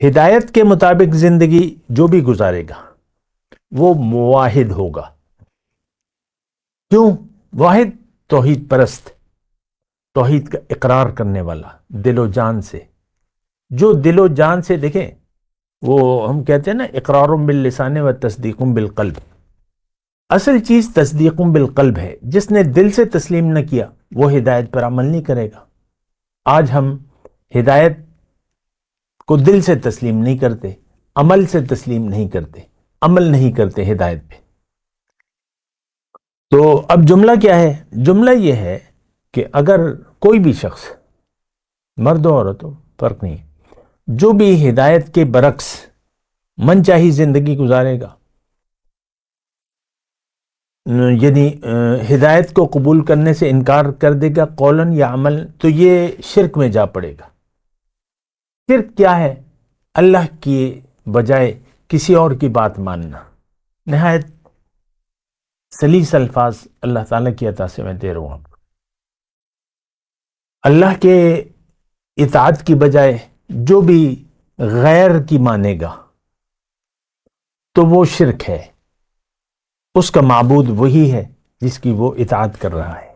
ہدایت کے مطابق زندگی جو بھی گزارے گا وہ موحد ہوگا. کیوں؟ واحد توحید پرست، توحید کا اقرار کرنے والا دل و جان سے. جو دل و جان سے، دیکھیں وہ ہم کہتے ہیں نا اقرار باللسان و تصدیق بالقلب، اصل چیز تصدیق بالقلب ہے. جس نے دل سے تسلیم نہ کیا وہ ہدایت پر عمل نہیں کرے گا. آج ہم ہدایت کو دل سے تسلیم نہیں کرتے، عمل سے تسلیم نہیں کرتے، عمل نہیں کرتے ہدایت پہ. تو اب جملہ کیا ہے؟ جملہ یہ ہے کہ اگر کوئی بھی شخص، مرد و عورت ہو فرق نہیں، جو بھی ہدایت کے برعکس من چاہی زندگی گزارے گا، یعنی ہدایت کو قبول کرنے سے انکار کر دے گا قولاً یا عمل، تو یہ شرک میں جا پڑے گا. شرک کیا ہے؟ اللہ کی بجائے کسی اور کی بات ماننا. نہایت سلیس الفاظ اللہ تعالیٰ کی عطا سے میں دے رہا ہوں آپ کو. اللہ کے اطاعت کی بجائے جو بھی غیر کی مانے گا تو وہ شرک ہے. اس کا معبود وہی ہے جس کی وہ اطاعت کر رہا ہے.